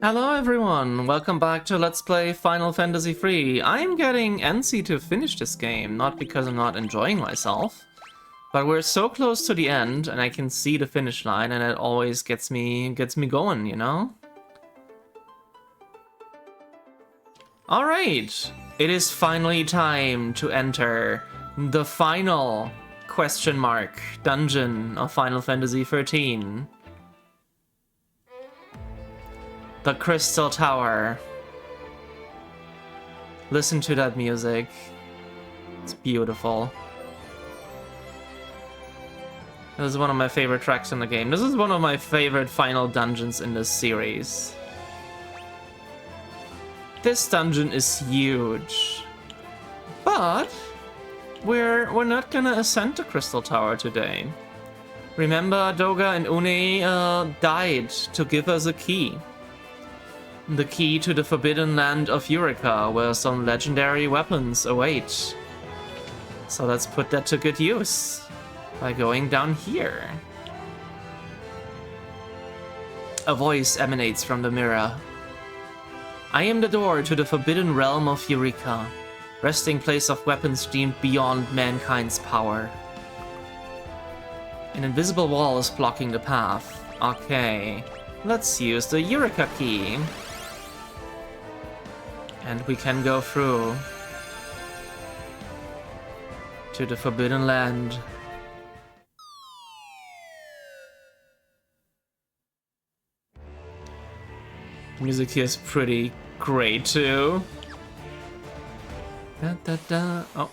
Hello everyone, welcome back to Let's Play Final Fantasy III. I'm getting antsy to finish this game, not because I'm not enjoying myself, but we're so close to the end and I can see the finish line and it always gets me going, you know? Alright, it is finally time to enter the final question mark dungeon of Final Fantasy XIII. The Crystal Tower. Listen to that music. It's beautiful. This is one of my favorite tracks in the game. This is one of my favorite final dungeons in this series. This dungeon is huge. But we're not gonna ascend the Crystal Tower today. Remember, Doga and Une died to give us a key. The key to the Forbidden Land of Eureka, where some legendary weapons await. So let's put that to good use by going down here. A voice emanates from the mirror. I am the door to the Forbidden Realm of Eureka, resting place of weapons deemed beyond mankind's power. An invisible wall is blocking the path. Okay, let's use the Eureka key. And we can go through to the Forbidden Land. The music here is pretty great too. Da, da, da. Oh.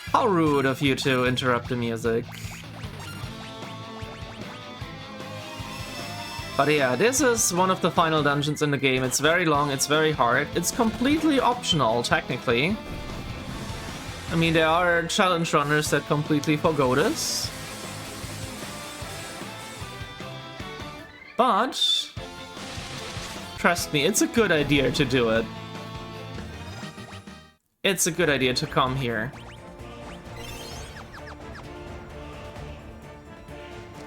How rude of you to interrupt the music. But yeah, this is one of the final dungeons in the game. It's very long, it's very hard. It's completely optional, technically. I mean, there are challenge runners that completely forgo this. But trust me, it's a good idea to do it. It's a good idea to come here.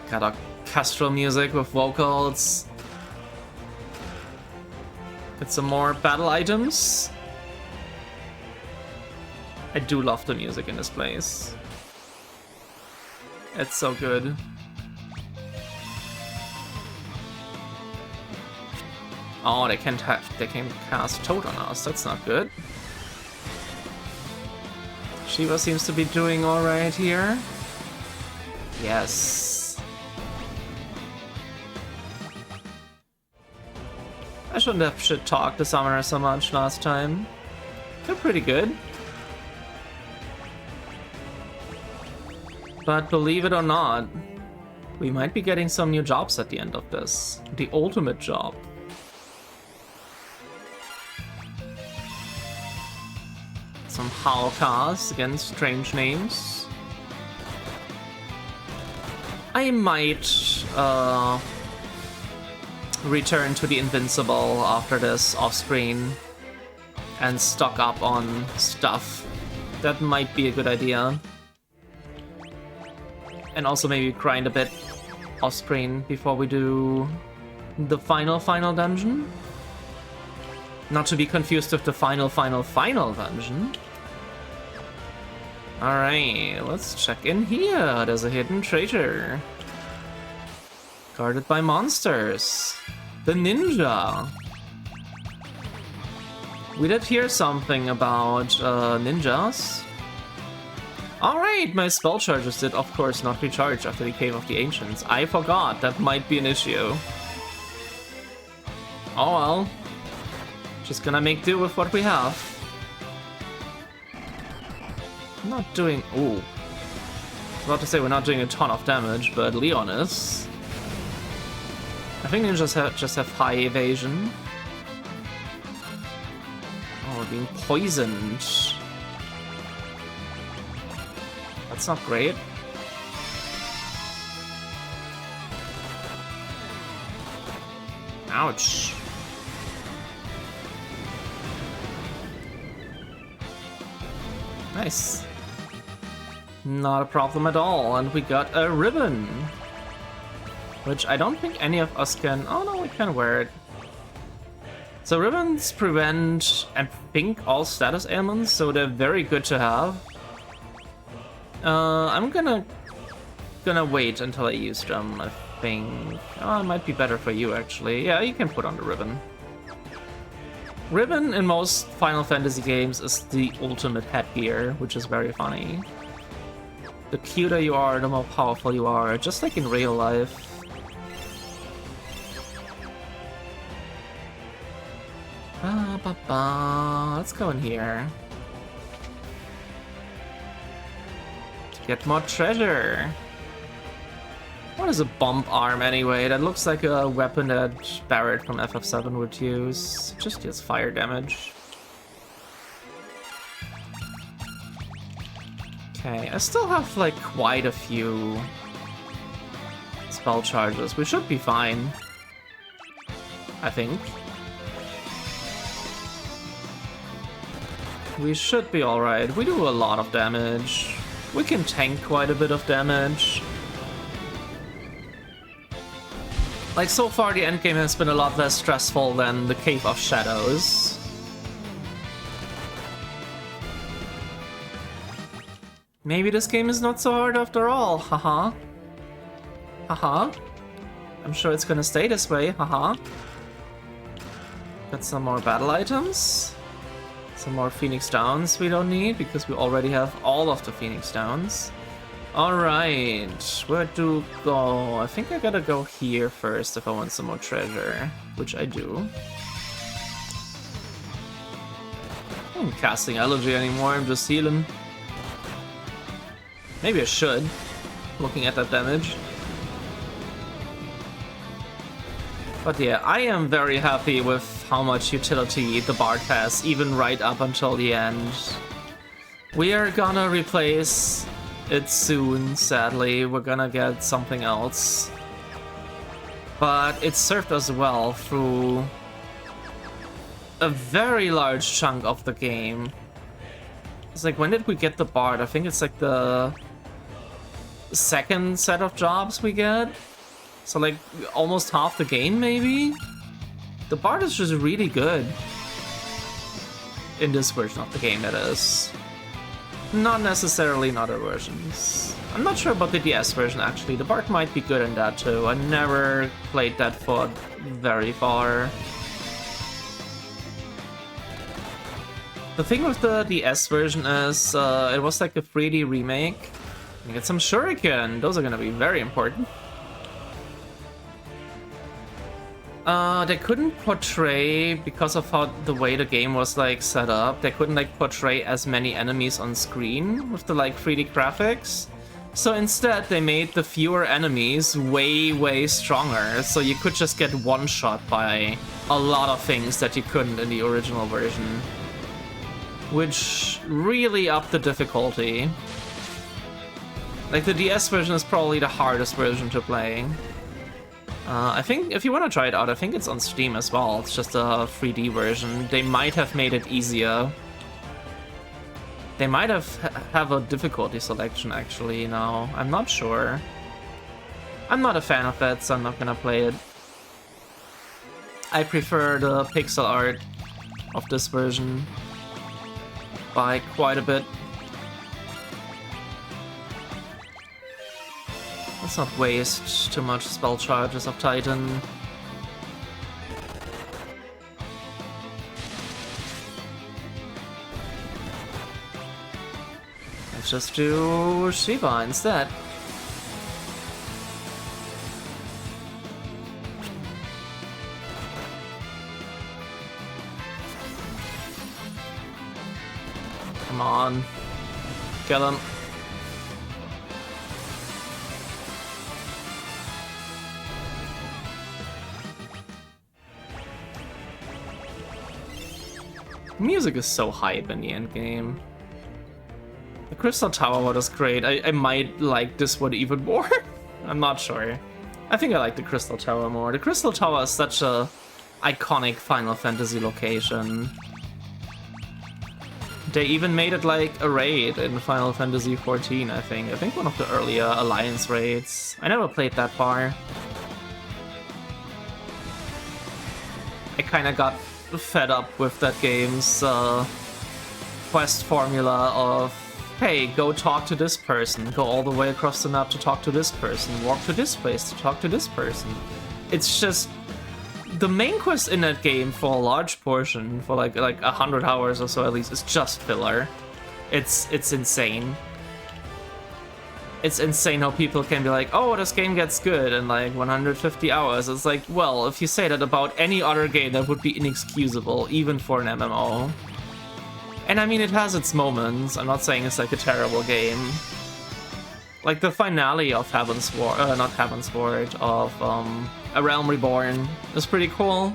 Got orchestral music with vocals. Get some more battle items. I do love the music in this place. It's so good. Oh, they can cast Toad on us. That's not good. Shiva seems to be doing alright here. Yes. I shouldn't have shit-talked the summoner so much last time. They're pretty good. But believe it or not, we might be getting some new jobs at the end of this. The ultimate job. Some Howlcars against strange names. I might return to the Invincible after this off-screen and stock up on stuff. That might be a good idea. And also maybe grind a bit off-screen before we do the final dungeon. Not to be confused with the final dungeon. Alright, let's check in here. There's a hidden treasure. Guarded by monsters. The ninja. We did hear something about ninjas. Alright, my spell charges did of course not recharge after the Cave of the Ancients. I forgot, that might be an issue. Oh well. Just gonna make do with what we have. I'm not doing... Ooh. I was about to say we're not doing a ton of damage, but Leon is. I think ninjas just have high evasion. Oh, we're being poisoned. That's not great. Ouch. Nice. Not a problem at all, and we got a ribbon. Which I don't think any of us can... Oh no, we can wear it. So ribbons prevent, I think, all status ailments, so they're very good to have. I'm gonna wait until I use them, I think. Oh, it might be better for you, actually. Yeah, you can put on the ribbon. Ribbon in most Final Fantasy games is the ultimate headgear, which is very funny. The cuter you are, the more powerful you are, just like in real life. Let's go in here. To get more treasure. What is a bump arm anyway? That looks like a weapon that Barret from FF7 would use. Just deals fire damage. Okay, I still have like quite a few spell charges. We should be fine, I think. We should be alright. We do a lot of damage. We can tank quite a bit of damage. Like, so far the endgame has been a lot less stressful than the Cave of Shadows. Maybe this game is not so hard after all, haha. Haha. I'm sure it's gonna stay this way, haha. Got some more battle items. Some more Phoenix Downs we don't need, because we already have all of the Phoenix Downs. Alright, where to go? I think I gotta go here first if I want some more treasure, which I do. I'm casting Elegy anymore, I'm just healing. Maybe I should, looking at that damage. But yeah, I am very happy with how much utility the Bard has, even right up until the end. We are gonna replace it soon, sadly. We're gonna get something else. But it served us well through a very large chunk of the game. It's like, when did we get the Bard? I think it's like the second set of jobs we get. So like almost half the game, maybe? The Bard is just really good. In this version of the game, that is. Not necessarily in other versions. I'm not sure about the DS version, actually. The Bard might be good in that too. I never played that for very far. The thing with the DS version is it was like a 3D remake. You get some shuriken. Those are gonna be very important. They couldn't portray, because of how the way the game was like set up, they couldn't like portray as many enemies on screen with the like 3D graphics. So instead they made the fewer enemies way stronger, so you could just get one shot by a lot of things that you couldn't in the original version. Which really upped the difficulty. Like, the DS version is probably the hardest version to play. I think if you want to try it out, I think it's on Steam as well. It's just a 3D version. They might have made it easier. They might have a difficulty selection actually now. I'm not sure. I'm not a fan of that, so I'm not gonna play it. I prefer the pixel art of this version by quite a bit. Let's not waste too much spell charges of Titan. Let's just do Shiva instead. Come on. Kill him. Music is so hype in the endgame. The Crystal Tower one is great. I might like this one even more. I'm not sure. I think I like the Crystal Tower more. The Crystal Tower is such a iconic Final Fantasy location. They even made it like a raid in Final Fantasy XIV, I think. I think one of the earlier Alliance raids. I never played that far. I kinda got fed up with that game's quest formula of, hey, go talk to this person, go all the way across the map to talk to this person, walk to this place to talk to this person. It's just... the main quest in that game, for a large portion, for like 100 hours or so at least, is just filler. It's insane. It's insane how people can be like, oh, this game gets good in like 150 hours. It's like, well, if you say that about any other game, that would be inexcusable, even for an MMO. And I mean, it has its moments. I'm not saying it's like a terrible game. Like the finale of Heavensward, not Heavensward, of A Realm Reborn is pretty cool.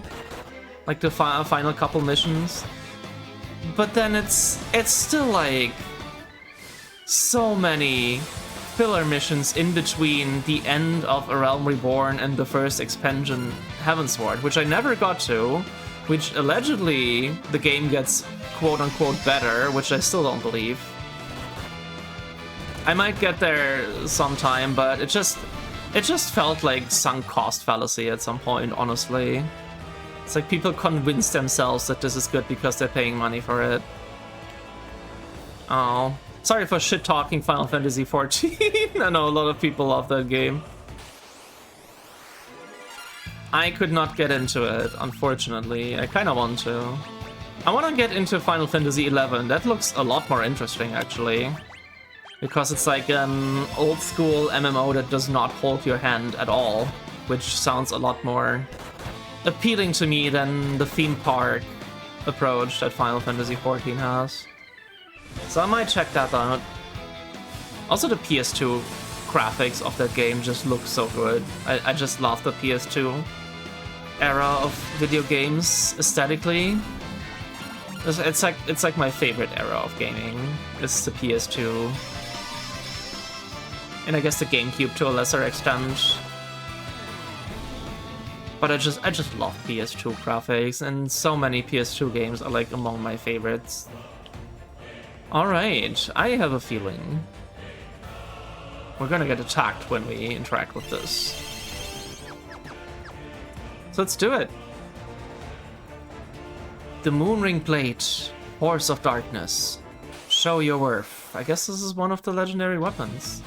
Like the final couple missions. But then it's still like so many filler missions in between the end of A Realm Reborn and the first expansion, Heavensward, which I never got to, which allegedly the game gets quote-unquote better, which I still don't believe. I might get there sometime, but it just felt like sunk cost fallacy at some point, honestly. It's like people convince themselves that this is good because they're paying money for it. Oh. Sorry for shit-talking Final Fantasy XIV. I know a lot of people love that game. I could not get into it, unfortunately. I kind of want to. I want to get into Final Fantasy XI. That looks a lot more interesting, actually. Because it's like an old-school MMO that does not hold your hand at all. Which sounds a lot more appealing to me than the theme park approach that Final Fantasy XIV has. So I might check that out. Also, the PS2 graphics of that game just look so good. I just love the PS2 era of video games aesthetically. It's like my favorite era of gaming. It's the PS2. And I guess the GameCube to a lesser extent. But I just love PS2 graphics, and so many PS2 games are like among my favorites. Alright, I have a feeling we're gonna get attacked when we interact with this. So let's do it. The Moonring Plate, Horse of Darkness. Show your worth. I guess this is one of the legendary weapons.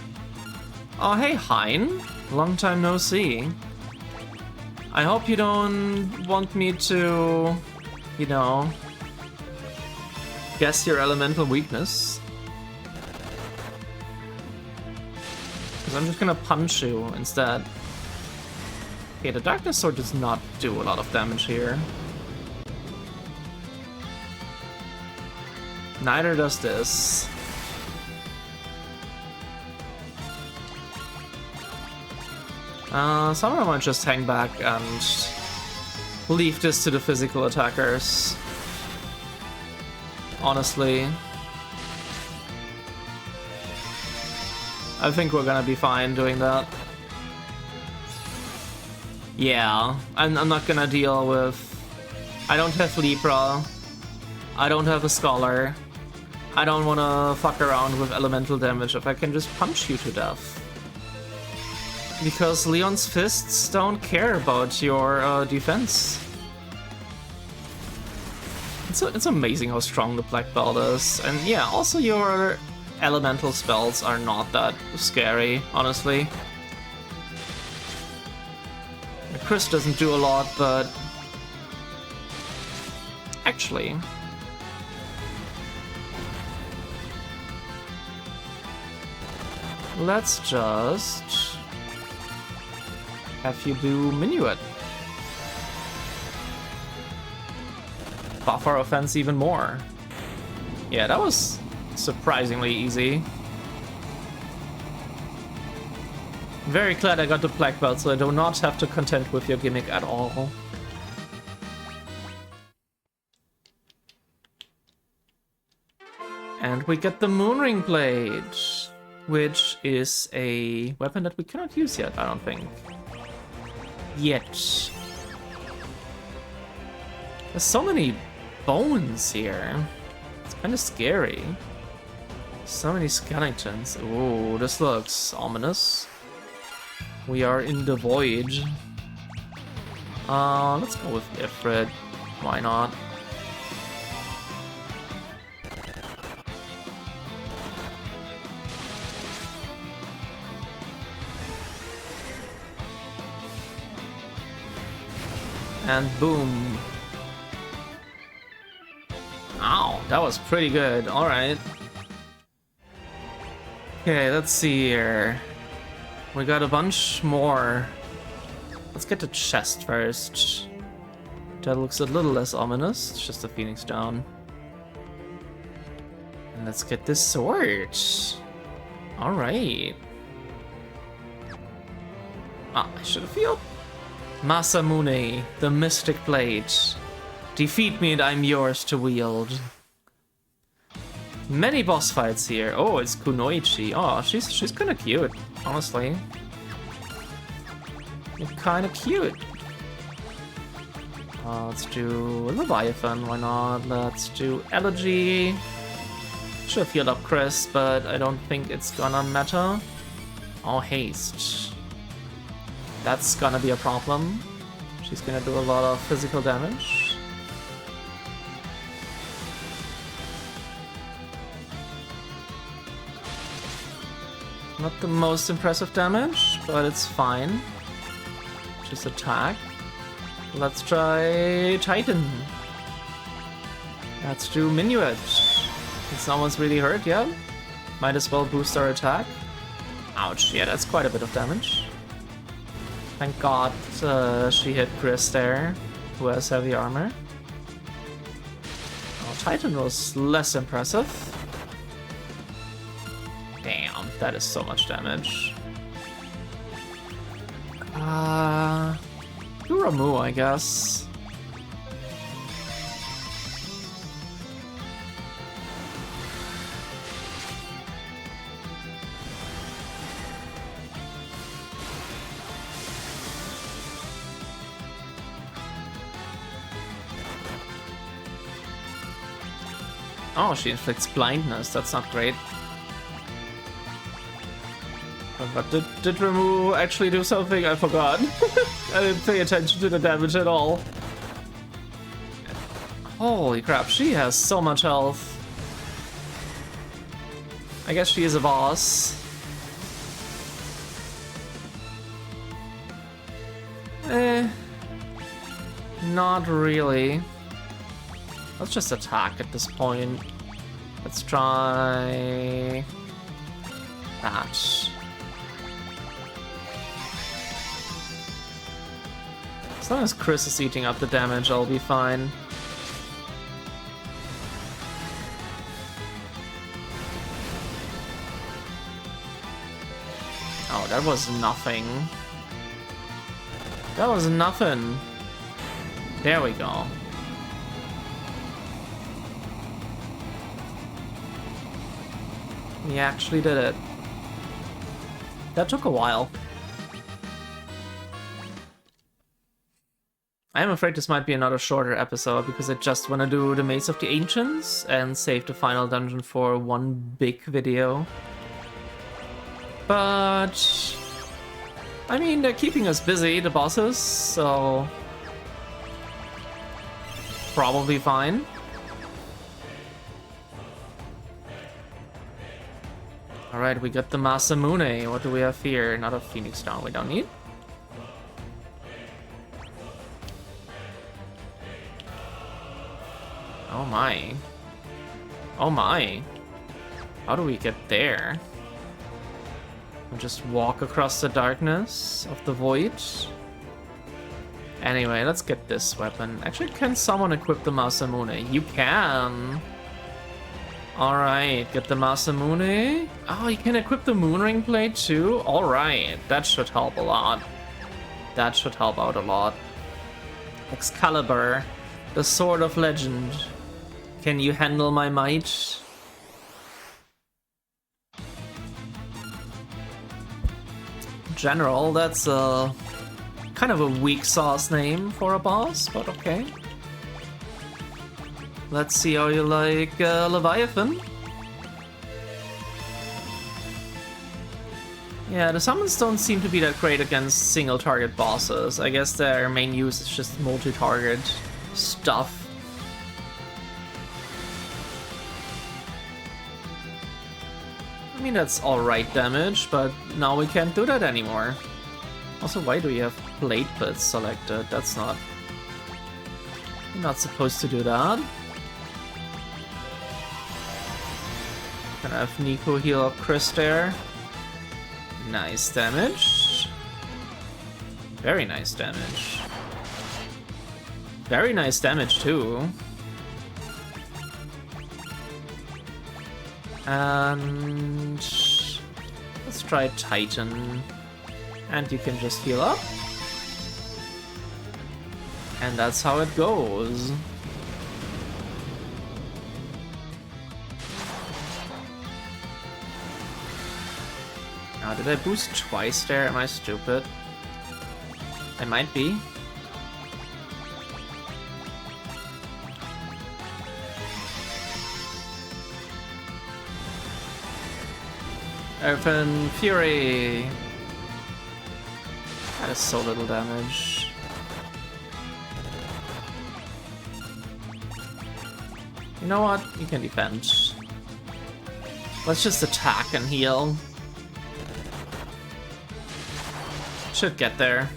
Oh, hey, Hein. Long time no see. I hope you don't want me to, you know, guess your elemental weakness. Because I'm just gonna punch you instead. Okay, the Darkness Sword does not do a lot of damage here. Neither does this. So I'm gonna just hang back and leave this to the physical attackers. Honestly. I think we're gonna be fine doing that. Yeah, I'm not gonna deal with... I don't have Libra. I don't have a Scholar. I don't wanna fuck around with elemental damage if I can just punch you to death. Because Leon's fists don't care about your defense. It's amazing how strong the Black Belt is. And yeah, also your elemental spells are not that scary, honestly. Chris doesn't do a lot, but... Actually... let's just... have you do Minuet. Buff our offense even more. Yeah, that was surprisingly easy. Very glad I got the Black Belt, so I do not have to contend with your gimmick at all. And we get the Moonring Blade, which is a weapon that we cannot use yet, I don't think. Yet. There's so many bones here. It's kind of scary. So many skeletons. Ooh, this looks ominous. We are in the void. Let's go with Ifrit. Why not? And boom. Ow, that was pretty good. Alright. Okay, let's see here. We got a bunch more. Let's get the chest first. That looks a little less ominous. It's just a Phoenix down. And let's get this sword. Alright. Ah, I should have healed. Masamune, the Mystic Blade. Defeat me and I'm yours to wield. Many boss fights here. Oh, it's Kunoichi. Oh, she's kind of cute, honestly. You're kind of cute. Let's do Leviathan. Why not? Let's do Elegy. Should have healed up Chris, but I don't think it's gonna matter. Oh, Haste. That's gonna be a problem. She's gonna do a lot of physical damage. Not the most impressive damage, but it's fine. Just attack. Let's try Titan. Let's do Minuet. Since no one's really hurt yet, might as well boost our attack. Ouch, yeah, that's quite a bit of damage. Thank God she hit Chris there, who has heavy armor. Oh, Titan was less impressive. Damn, that is so much damage. Do Ramuh, I guess. Oh, she inflicts blindness. That's not great. But did Ramuh actually do something? I forgot. I didn't pay attention to the damage at all. Holy crap, she has so much health. I guess she is a boss. Not really. Let's just attack at this point. Let's try that. As long as Chris is eating up the damage, I'll be fine. Oh, that was nothing. That was nothing. There we go. We actually did it. That took a while. I am afraid this might be another shorter episode because I just want to do the Maze of the Ancients and save the final dungeon for one big video. But I mean, they're keeping us busy, the bosses, so probably fine. Alright, we got the Masamune. What do we have here? Another Phoenix Down we don't need. Oh my. Oh my. How do we get there? We'll just walk across the darkness of the void. Anyway, let's get this weapon. Actually, can someone equip the Masamune? You can. Alright, get the Masamune. Oh, you can equip the Moonring Blade too? Alright, that should help a lot. That should help out a lot. Excalibur, the Sword of Legend. Can you handle my might? General, that's a kind of a weak sauce name for a boss, but okay. Let's see how you like Leviathan. Yeah, the summons don't seem to be that great against single target bosses. I guess their main use is just multi-target stuff. I mean, that's alright damage, but now we can't do that anymore. Also, why do we have Blade Blitz selected? That's not... You're not supposed to do that. Gonna have Nico heal up Chris there. Nice damage. Very nice damage. Very nice damage too. And let's try Titan. And you can just heal up. And that's how it goes. Now, did I boost twice there? Am I stupid? I might be. Earthen Fury! That is so little damage. You know what? You can defend. Let's just attack and heal. Should get there.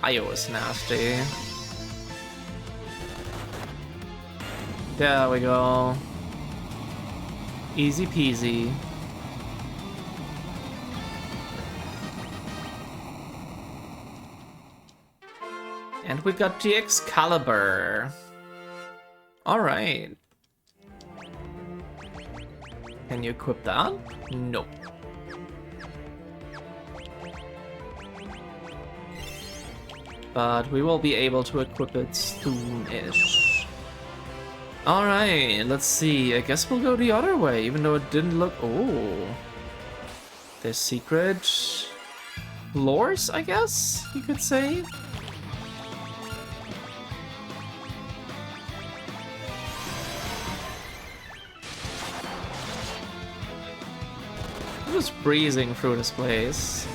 Bio is nasty. There we go. Easy peasy. And we got the Excalibur. Alright. Can you equip that? Nope. But we will be able to equip it soon-ish. Alright, let's see. I guess we'll go the other way, even though it didn't look... Oh. There's secret floors, I guess you could say. I'm just breezing through this place.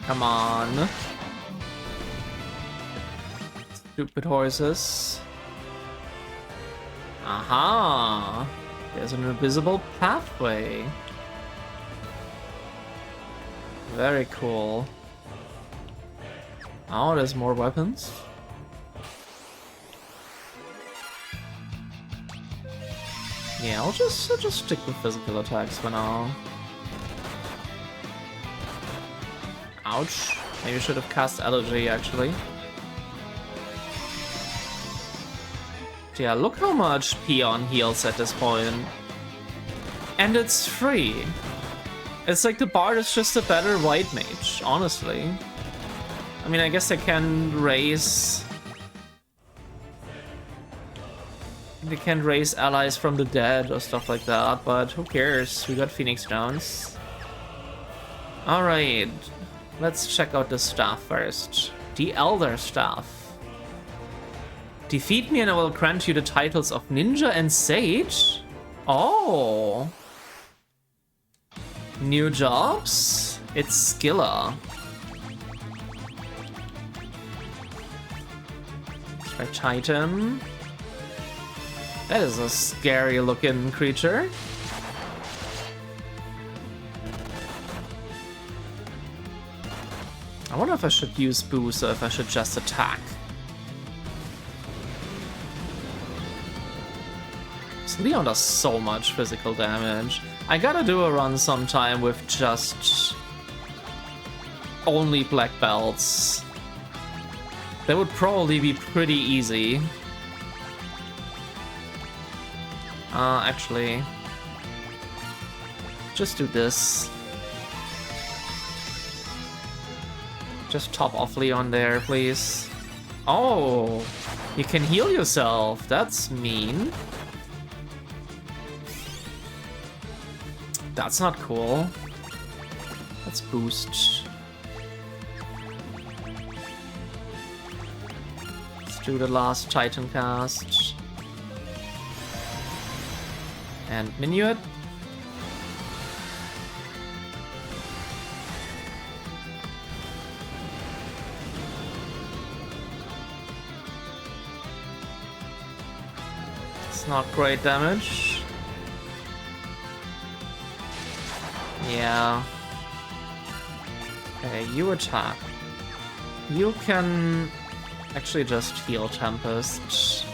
Come on. Stupid horses. Aha! There's an invisible pathway. Very cool. Oh, there's more weapons. Yeah, I'll just stick with physical attacks for now. Ouch. Maybe I should have cast Elegy, actually. Yeah, look how much Peon heals at this point. And it's free. It's like the Bard is just a better white mage, honestly. I mean, I guess they can raise... They can raise allies from the dead or stuff like that, but who cares? We got Phoenix Downs. Alright. Let's check out the staff first. The Elder Staff. Defeat me and I will grant you the titles of Ninja and Sage? Oh. New jobs? It's Skilla. Try Titan. That is a scary looking creature. I wonder if I should use boost or if I should just attack. So Leon does so much physical damage. I gotta do a run sometime with just only black belts. That would probably be pretty easy. Actually, just do this. Just top off Leon there, please. Oh, you can heal yourself. That's mean. That's not cool. Let's boost. do the last Titan cast. And Minuet. It's not great damage. Yeah. Okay, you attack. You can actually just heal Tempest.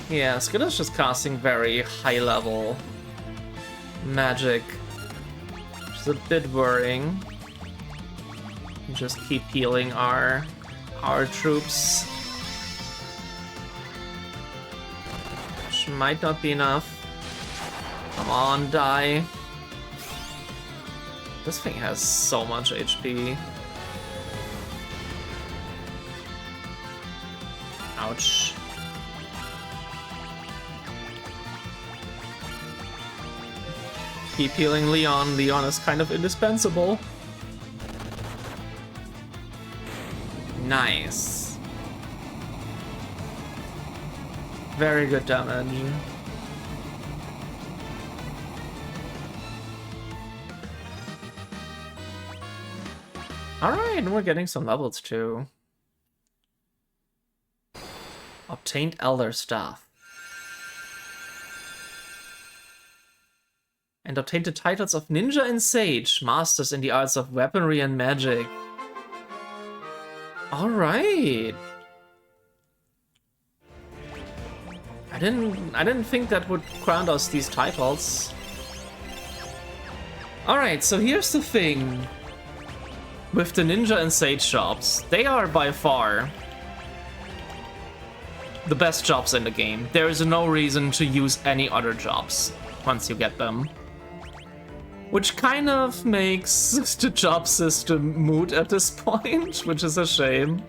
Yeah, Skid is just casting very high level magic, which is a bit worrying. Just keep healing our troops. Which might not be enough. Come on, die. This thing has so much HP. Ouch. Keep healing Leon. Leon is kind of indispensable. Nice. Very good damage. Alright, we're getting some levels too. Obtained Elder Staff. And obtained the titles of Ninja and Sage, Masters in the arts of weaponry and magic. Alright. I didn't think that would grant us these titles. Alright, so here's the thing. With the Ninja and Sage jobs, they are by far the best jobs in the game. There is no reason to use any other jobs once you get them. Which kind of makes the job system moot at this point, which is a shame.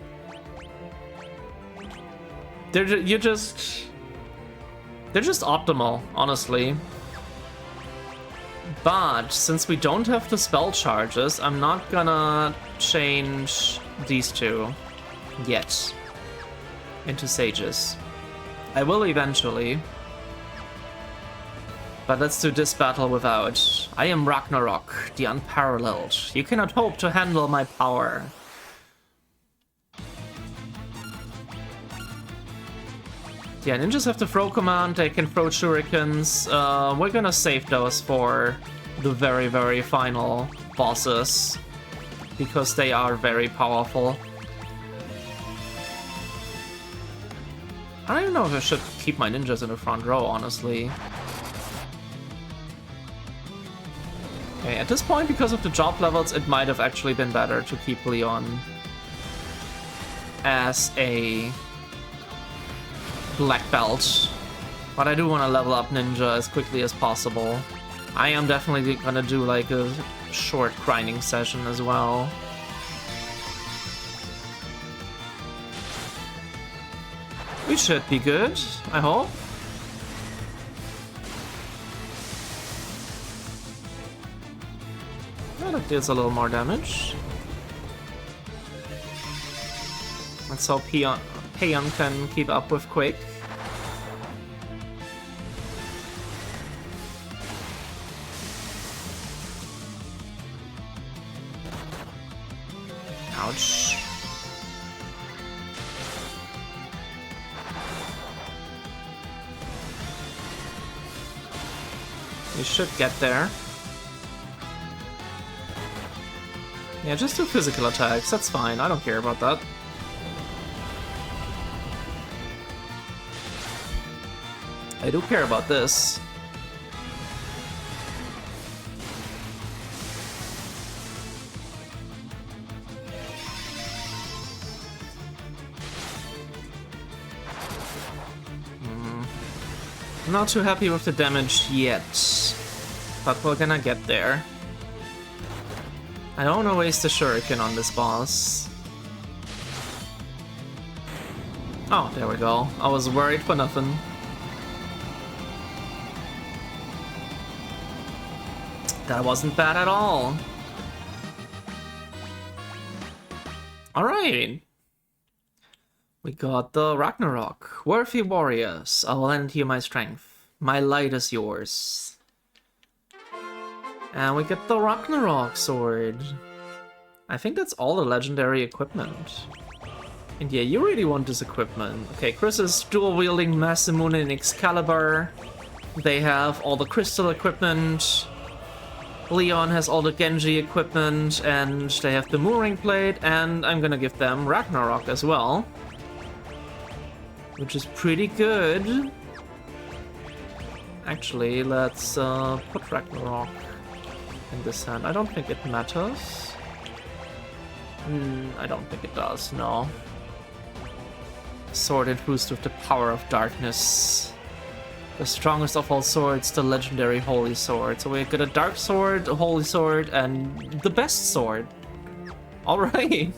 They're just optimal, honestly. But since we don't have the spell charges, I'm not gonna change these two yet into sages. I will eventually. But let's do this battle without. I am Ragnarok, the unparalleled. You cannot hope to handle my power. Yeah, ninjas have the throw command, they can throw shurikens. We're gonna save those for the very, very final bosses, because they are very powerful. I don't even know if I should keep my ninjas in the front row, honestly. Okay, at this point, because of the job levels, it might have actually been better to keep Leon as a black belt. But I do want to level up Ninja as quickly as possible. I am definitely gonna do like a short grinding session as well. We should be good, I hope. Well, that deals a little more damage. Let's hope Payon can keep up with Quake. Ouch. We should get there. Yeah, just do physical attacks, that's fine, I don't care about that. I do care about this. Not too happy with the damage yet, but we're gonna get there. I don't want to waste a shuriken on this boss. Oh, there we go. I was worried for nothing. That wasn't bad at all. Alright. We got the Ragnarok. Worthy warriors, I will lend you my strength. My light is yours. And we get the Ragnarok sword. I think that's all the legendary equipment. And yeah, you really want this equipment. Okay, Chris is dual-wielding Masamune and Excalibur. They have all the crystal equipment. Leon has all the Genji equipment, and they have the Mooring Plate, and I'm gonna give them Ragnarok as well. Which is pretty good. Actually, let's put Ragnarok in this hand. I don't think it matters. I don't think it does, no. Sword infused with the power of darkness. The strongest of all swords, the legendary Holy Sword. So we get a Dark Sword, a Holy Sword, and the best sword. Alright.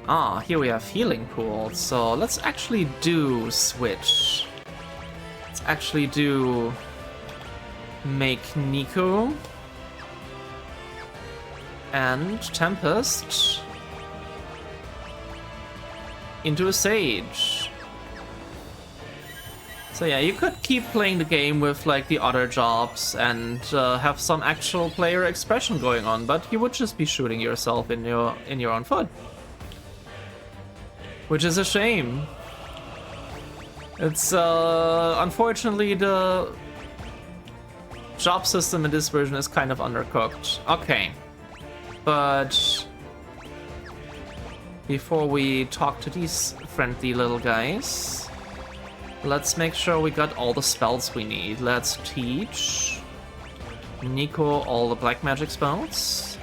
Ah, here we have healing pool. So let's actually do switch. Let's actually do make Nico and Tempest into a Sage. So yeah, you could keep playing the game with like the other jobs and have some actual player expression going on, but you would just be shooting yourself in your own foot. Which is a shame. It's unfortunately the job system in this version is kind of undercooked. Okay. But before we talk to these friendly little guys, let's make sure we got all the spells we need. Let's teach Nico all the black magic spells.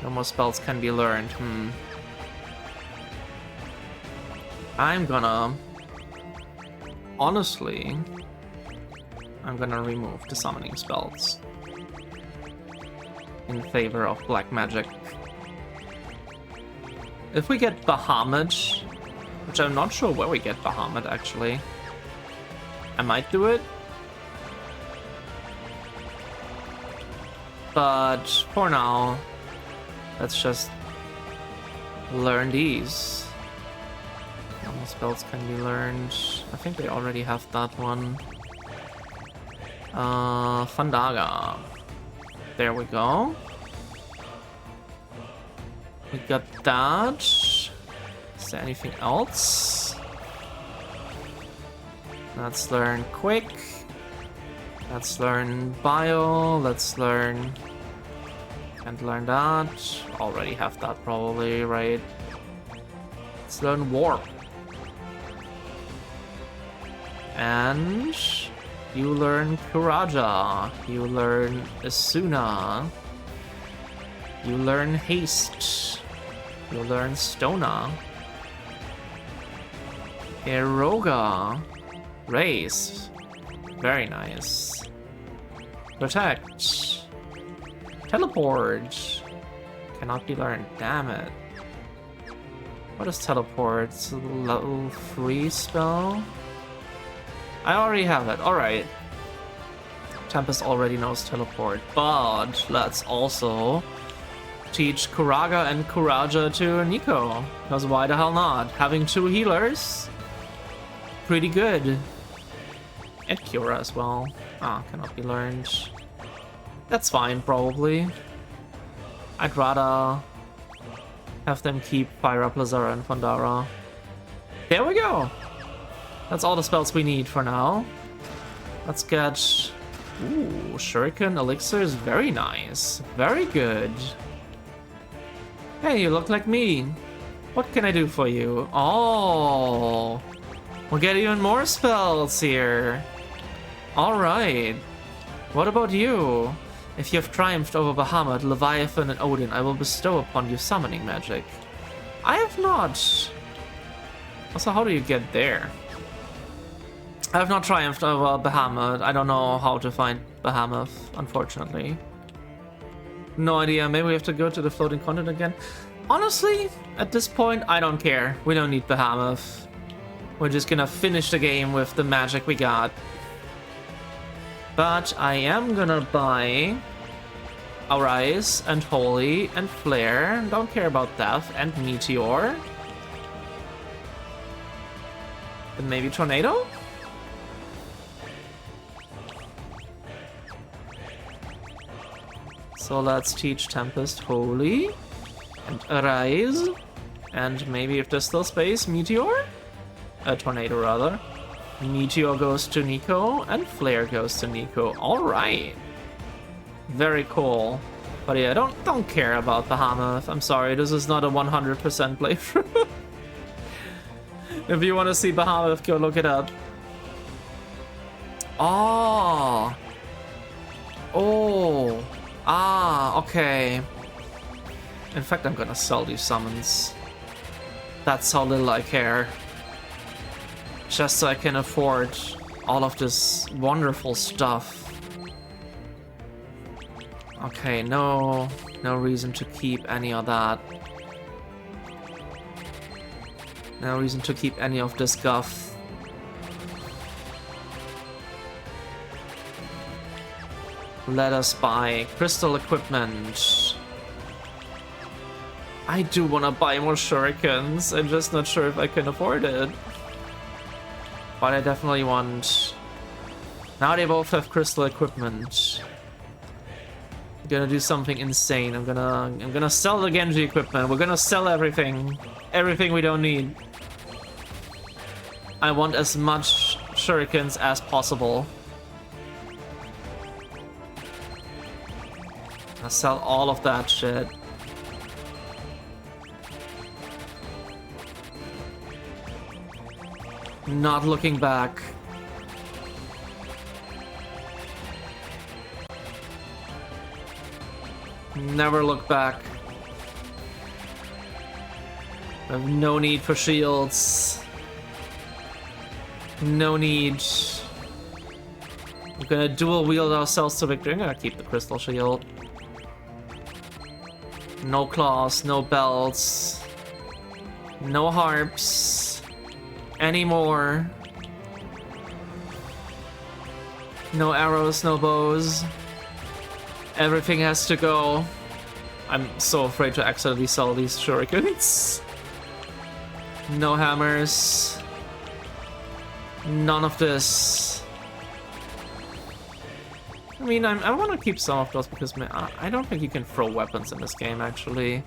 No more spells can be learned. I'm gonna... Honestly, I'm gonna remove the summoning spells in favor of black magic. If we get Bahamut, which I'm not sure where we get Bahamut actually, I might do it. But for now, let's just learn these. Normal spells can be learned. I think they already have that one. Fandaga. There we go. We got that. Is there anything else? Let's learn Quick. Let's learn Bio. Let's learn... Can't learn that. Already have that probably, right? Let's learn Warp. And... you learn Kuraja. You learn Asuna. You learn Haste. You learn Stona. Eroga. Race. Very nice. Protect. Teleport. Cannot be learned. Damn it. What is teleport? It's a level 3 spell? I already have it. Alright. Tempest already knows teleport. But let's also teach Kuraga and Kuraja to Nico. Because why the hell not? Having 2 healers? Pretty good. And Cura as well. Ah, cannot be learned. That's fine, probably. I'd rather have them keep Pyra, Blazara, and Fandara. There we go! That's all the spells we need for now. Let's get... Ooh, Shuriken Elixir is very nice. Very good. Hey, you look like me. What can I do for you? Oh, we'll get even more spells here. Alright. What about you? If you have triumphed over Bahamut, Leviathan, and Odin, I will bestow upon you summoning magic. I have not. Also, how do you get there? I have not triumphed over Bahamut. I don't know how to find Bahamut, unfortunately. No idea. Maybe we have to go to the floating continent again. Honestly, at this point, I don't care. We don't need Behemoth. We're just gonna finish the game with the magic we got. But I am gonna buy Arise and Holy and Flare. Don't care about Death and Meteor. And maybe Tornado? So let's teach Tempest Holy and Arise. And maybe if there's still space, Meteor? A Tornado rather. Meteor goes to Nico and Flare goes to Nico. Alright. Very cool. But yeah, don't care about Behemoth. I'm sorry, this is not a 100% playthrough. If you want to see Behemoth, go look it up. Oh. Oh. Ah, okay. In fact, I'm gonna sell these summons. That's how little I care. Just so I can afford all of this wonderful stuff. Okay, no reason to keep any of that. No reason to keep any of this guff. Let us buy crystal equipment. I do want to buy more shurikens. I'm just not sure if I can afford it. But I definitely want... Now they both have crystal equipment. I'm gonna do something insane. I'm gonna sell the Genji equipment. We're gonna sell everything. Everything we don't need. I want as much shurikens as possible. I'll sell all of that shit. Not looking back. Never look back. I have no need for shields. No need. We're gonna dual wield ourselves to victory. I'm gonna keep the crystal shield. No claws, no belts, no harps anymore. No arrows, no bows. Everything has to go. I'm so afraid to accidentally sell these shurikens. No hammers. None of this. I mean, I want to keep some of those because I don't think you can throw weapons in this game, actually.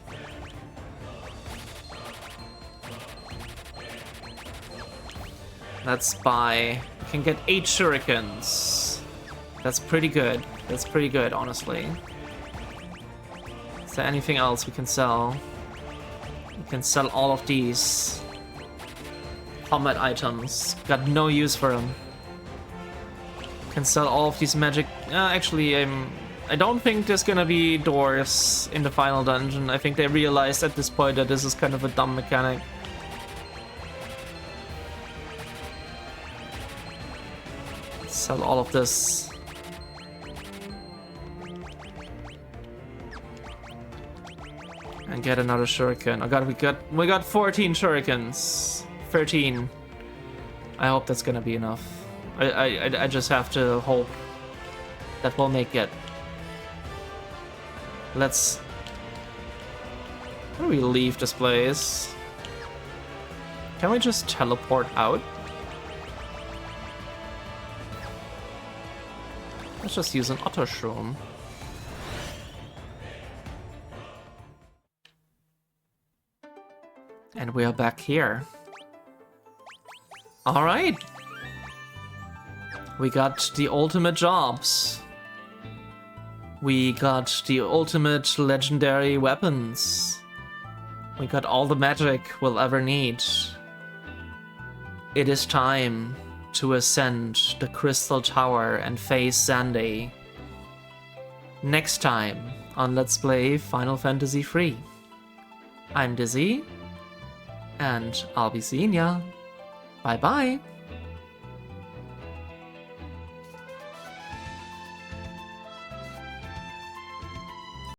Let's buy... We can get 8 shurikens. That's pretty good. That's pretty good, honestly. Is there anything else we can sell? We can sell all of these. Combat items. Got no use for them. Can sell all of these magic... actually, I don't think there's gonna be doors in the final dungeon. I think they realized at this point that this is kind of a dumb mechanic. Sell all of this. And get another shuriken. Oh god, we got 14 shurikens. 13. I hope that's gonna be enough. I just have to hope that we'll make it. Let's... How do we leave this place? Can we just teleport out? Let's just use an Otter Shroom. And we are back here. Alright! We got the ultimate jobs. We got the ultimate legendary weapons. We got all the magic we'll ever need. It is time to ascend the Crystal Tower and face Xande. Next time on Let's Play Final Fantasy III. I'm Dizzy, and I'll be seeing ya. Bye bye!